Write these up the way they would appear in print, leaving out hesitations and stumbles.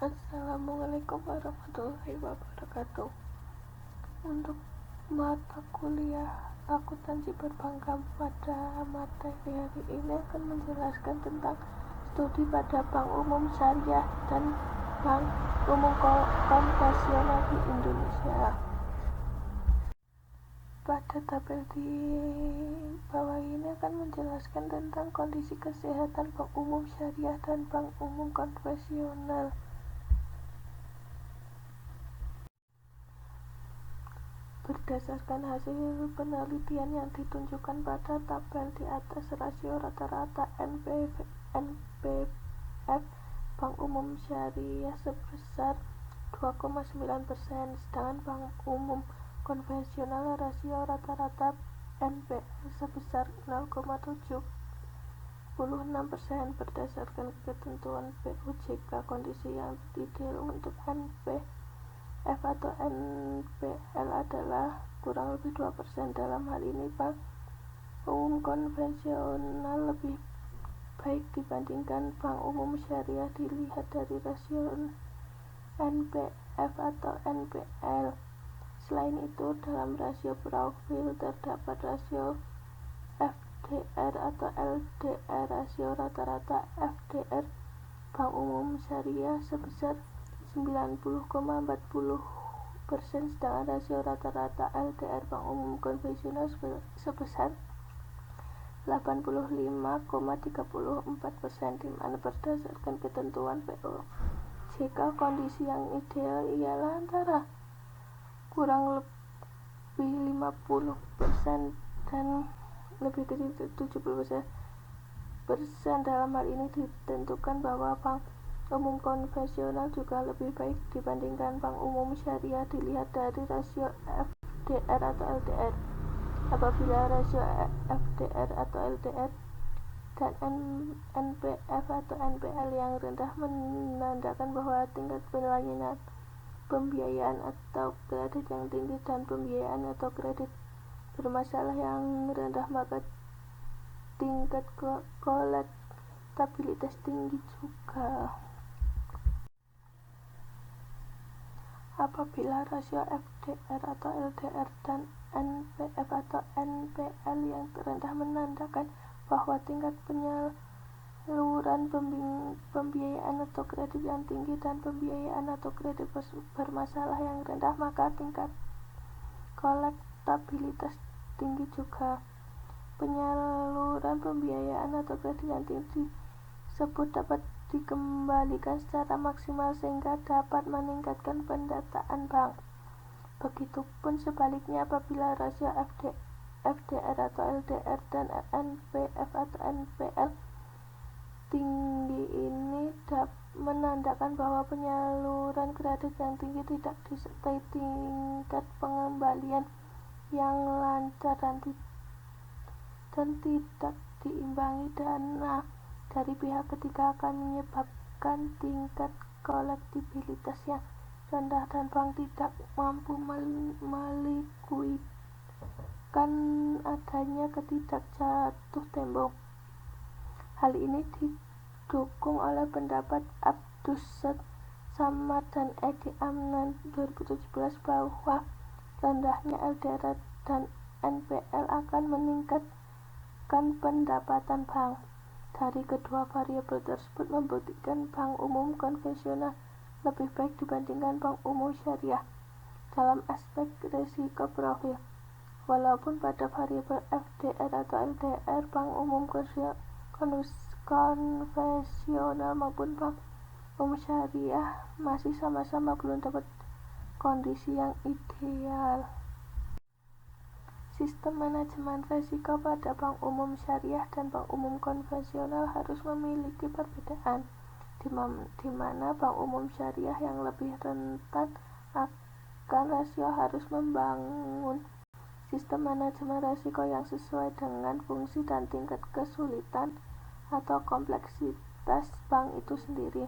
Assalamualaikum warahmatullahi wabarakatuh. Untuk mata kuliah akuntansi perbankan pada materi hari ini akan menjelaskan tentang studi pada bank umum syariah dan bank umum konvensional di Indonesia. Pada tabel di bawah ini akan menjelaskan tentang kondisi kesehatan bank umum syariah dan bank umum konvensional. Berdasarkan hasil penelitian yang ditunjukkan pada tabel di atas, rasio rata-rata NPF bank umum syariah sebesar 2,9%, sedangkan bank umum konvensional rasio rata-rata NPL sebesar 0,76%. Berdasarkan ketentuan POJK, kondisi yang ideal untuk NPF atau NPL adalah kurang lebih 2%. Dalam hal ini bank umum konvensional lebih baik dibandingkan bank umum syariah dilihat dari rasio NPF atau NPL. Selain itu, dalam rasio profil terdapat rasio FDR atau LDR. Rasio rata-rata FDR bank umum syariah sebesar 90,40%, sedangkan rasio rata-rata LDR bank umum konvensional sebesar 85,34%, di mana berdasarkan ketentuan POJK kondisi yang ideal ialah antara kurang lebih 50% dan lebih dari 70%. Dalam hal ini ditentukan bahwa bank umum konvensional juga lebih baik dibandingkan bank umum syariah dilihat dari rasio FDR atau LDR. Apabila rasio FDR atau LDR dan NPF atau NPL yang rendah menandakan bahwa tingkat pelayanan pembiayaan atau kredit yang tinggi dan pembiayaan atau kredit bermasalah yang rendah, maka tingkat kolektabilitas tinggi juga. Apabila rasio FDR atau LDR dan NPF atau NPL yang rendah menandakan bahwa tingkat penyaluran pembiayaan atau kredit yang tinggi dan pembiayaan atau kredit bermasalah yang rendah, maka tingkat kolektabilitas tinggi juga. Penyaluran pembiayaan atau kredit yang tinggi tersebut dapat dikembalikan secara maksimal sehingga dapat meningkatkan pendataan bank. Begitupun sebaliknya, apabila rasio FDR atau LDR dan NPF atau NPL tinggi, ini menandakan bahwa penyaluran kredit yang tinggi tidak disertai tingkat pengembalian yang lancar dan tidak diimbangi dana dari pihak ketiga akan menyebabkan tingkat kolektabilitas yang rendah dan bank tidak mampu melikuidkan adanya ketidakjatuh tempo. Hal ini didukung oleh pendapat Abdus Samad dan Edi Amnan 2017 bahwa rendahnya LDR dan NPL akan meningkatkan pendapatan bank. Dari kedua variabel tersebut membuktikan bank umum konvensional lebih baik dibandingkan bank umum syariah dalam aspek risiko profil. Walaupun pada variabel FDR atau LDR bank umum konvensional maupun bank umum syariah masih sama-sama belum dapat kondisi yang ideal. Sistem manajemen risiko pada bank umum syariah dan bank umum konvensional harus memiliki perbedaan, di mana bank umum syariah yang lebih rentan akan rasio harus membangun sistem manajemen risiko yang sesuai dengan fungsi dan tingkat kesulitan atau kompleksitas bank itu sendiri.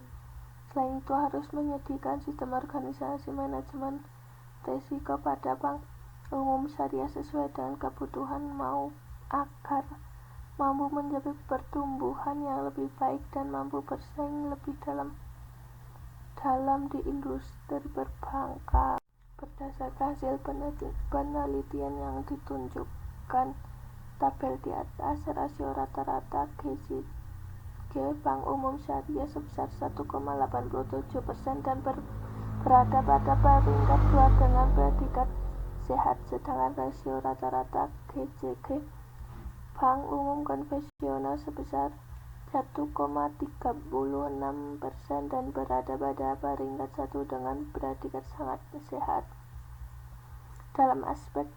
Selain itu, harus menyediakan sistem organisasi manajemen risiko pada bank umum syariah sesuai dengan kebutuhan agar mampu mencapai pertumbuhan yang lebih baik dan mampu bersaing lebih dalam di industri perbankan. Berdasarkan hasil penelitian yang ditunjukkan tabel di atas, rasio rata-rata GCG Bank Umum Syariah sebesar 1,87% dan berada pada peringkat 2 dengan predikat sehat, sedangkan rasio rata-rata GCG Bank Umum Konvensional sebesar 1,36% dan berada pada peringkat 1 dengan predikat sangat sehat. Dalam aspek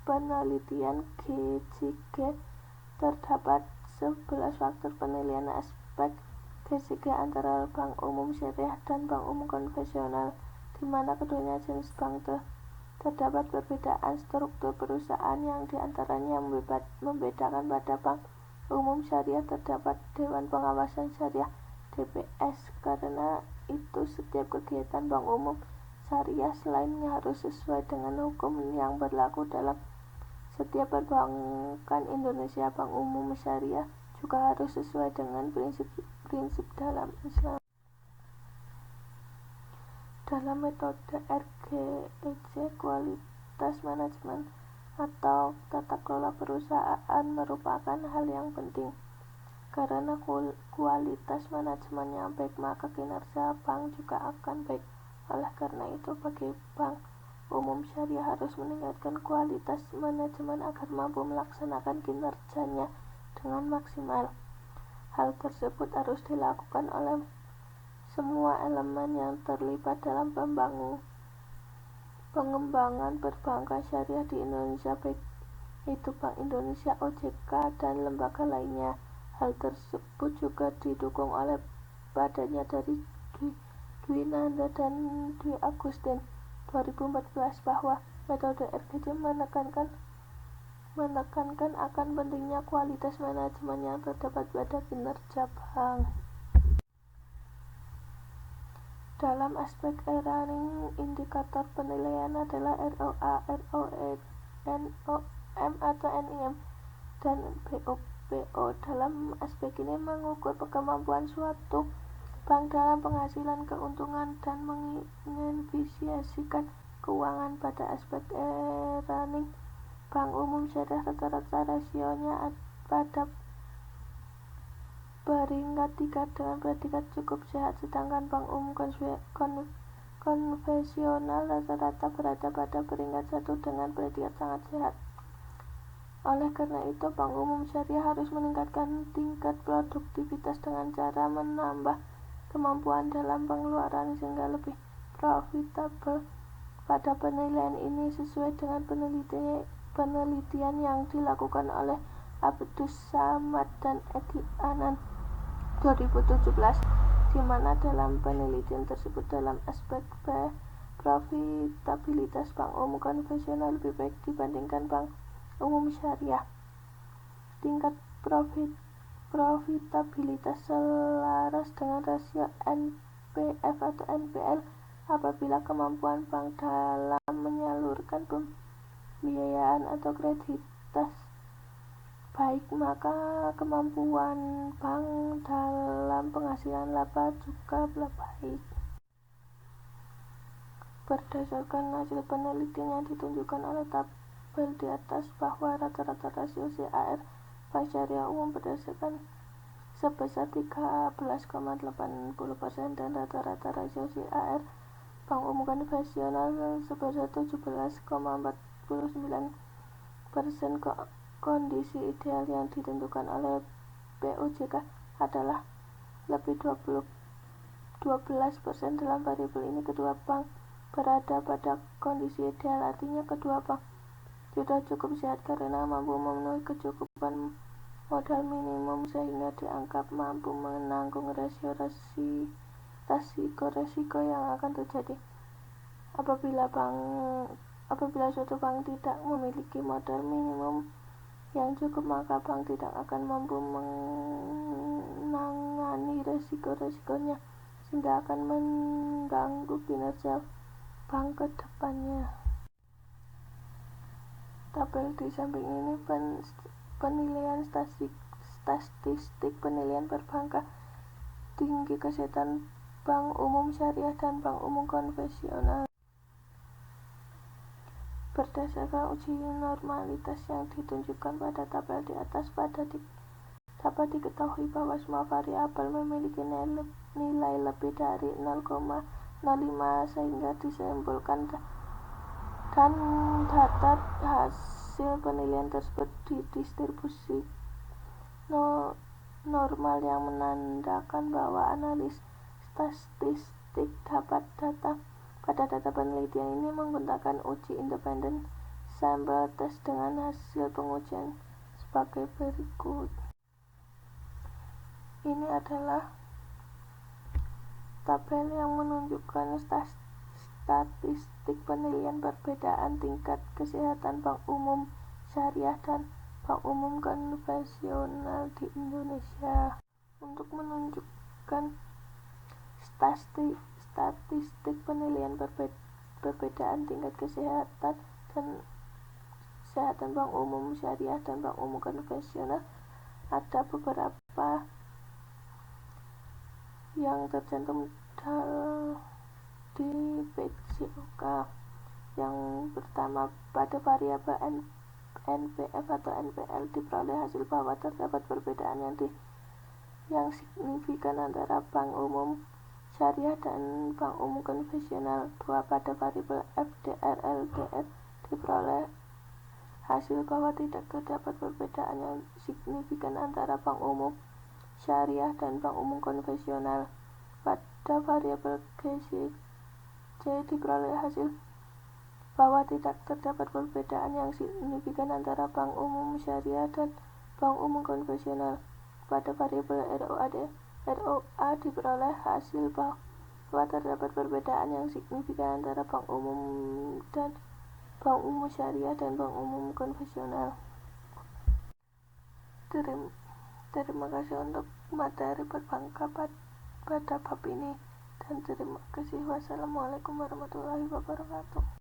penelitian GCG terdapat 11 faktor penilaian aspek GCG antara Bank Umum Syariah dan Bank Umum Konvensional, di mana keduanya jenis bank. Terdapat perbedaan struktur perusahaan yang diantaranya membedakan. Pada Bank Umum Syariah terdapat Dewan Pengawasan Syariah (DPS). Karena itu setiap kegiatan Bank Umum Syariah selainnya harus sesuai dengan hukum yang berlaku dalam setiap perbankan Indonesia. Bank Umum Syariah juga harus sesuai dengan prinsip dalam Islam. Dalam metode RGEC, kualitas manajemen atau tata kelola perusahaan merupakan hal yang penting. Karena kualitas manajemen yang baik, maka kinerja bank juga akan baik. Oleh karena itu, bagi Bank Umum Syariah harus meningkatkan kualitas manajemen agar mampu melaksanakan kinerjanya dengan maksimal. Hal tersebut harus dilakukan oleh semua elemen yang terlibat dalam pengembangan perbankan syariah di Indonesia, baik itu Bank Indonesia, OJK, dan lembaga lainnya. Hal tersebut juga didukung oleh badannya dari Dwi Nanda dan Dwi Agustin 2014 bahwa metode RGEC menekankan akan pentingnya kualitas manajemen yang terdapat pada kinerja bank. Dalam aspek e-running, indikator penilaian adalah ROA, ROE, NOM atau NIM, dan BOPO. Dalam aspek ini mengukur kemampuan suatu bank dalam penghasilan keuntungan dan mengefisiensikan keuangan. Pada aspek e-running, Bank Umum Syariah rata-rata rasionya pada peringkat 3 dengan predikat cukup sehat, sedangkan Bank Umum Konvensional rata-rata berada pada peringkat 1 dengan predikat sangat sehat. Oleh karena itu, Bank Umum Syariah harus meningkatkan tingkat produktivitas dengan cara menambah kemampuan dalam pengeluaran sehingga lebih profitable. Pada penilaian ini sesuai dengan penelitian yang dilakukan oleh Abdus Samad dan Egi Anan 2017, di mana dalam penelitian tersebut dalam aspek profitabilitas Bank Umum Konvensional lebih baik dibandingkan Bank Umum Syariah. Tingkat profitabilitas selaras dengan rasio NPF atau NPL apabila kemampuan bank dalam menyalurkan pembiayaan atau kreditas baik, maka kemampuan bank dalam penghasilan laba juga baik. Berdasarkan hasil penelitian yang ditunjukkan oleh tabel di atas bahwa rata-rata rasio CAR Bank Syariah Umum berdasarkan sebesar 13,80% dan rata-rata rasio CAR Bank Umum Konvensional sebesar 17,49%. Kondisi ideal yang ditentukan oleh BOJK adalah lebih 12% dalam variabel ini. Kedua bank berada pada kondisi ideal, artinya kedua bank sudah cukup sehat karena mampu memenuhi kecukupan modal minimum sehingga dianggap mampu menanggung resiko yang akan terjadi apabila suatu bank tidak memiliki modal minimum yang cukup, maka bank tidak akan mampu menangani resiko-resikonya sehingga akan mengganggu kinerja bank ke depannya. Tabel di samping ini penilaian statistik penilaian perbankan, tinggi kesehatan bank umum syariah dan bank umum konvensional. Berdasarkan uji normalitas yang ditunjukkan pada tabel di atas, dapat diketahui bahwa semua variabel memiliki nilai lebih dari 0,05 sehingga disimpulkan dan data hasil penilaian tersebut didistribusi normal yang menandakan bahwa analis statistik pada data penelitian ini menggunakan uji independen sampel test dengan hasil pengujian sebagai berikut. Ini adalah tabel yang menunjukkan statistik penilaian perbedaan tingkat kesehatan bank umum syariah dan bank umum konvensional di Indonesia. Untuk menunjukkan statistik penilaian perbedaan tingkat kesehatan bank umum syariah dan bank umum konvensional, ada beberapa yang tercantum di PJOK. Yang pertama, pada variabel NPF atau NPL diperoleh hasil bahwa terdapat perbedaan yang signifikan antara bank umum syariah dan bank umum konvensional. 2. Pada variabel FDR LDR diperoleh hasil bahwa tidak terdapat perbedaan yang signifikan antara bank umum syariah dan bank umum konvensional. Pada variabel GCC diperoleh hasil bahwa tidak terdapat perbedaan yang signifikan antara bank umum syariah dan bank umum konvensional. Pada variabel ROA diperoleh hasil bahwa terdapat perbedaan yang signifikan antara bank umum syariah dan bank umum konvensional. Terima kasih untuk materi perbankan pada bab ini, dan terima kasih. Wassalamualaikum warahmatullahi wabarakatuh.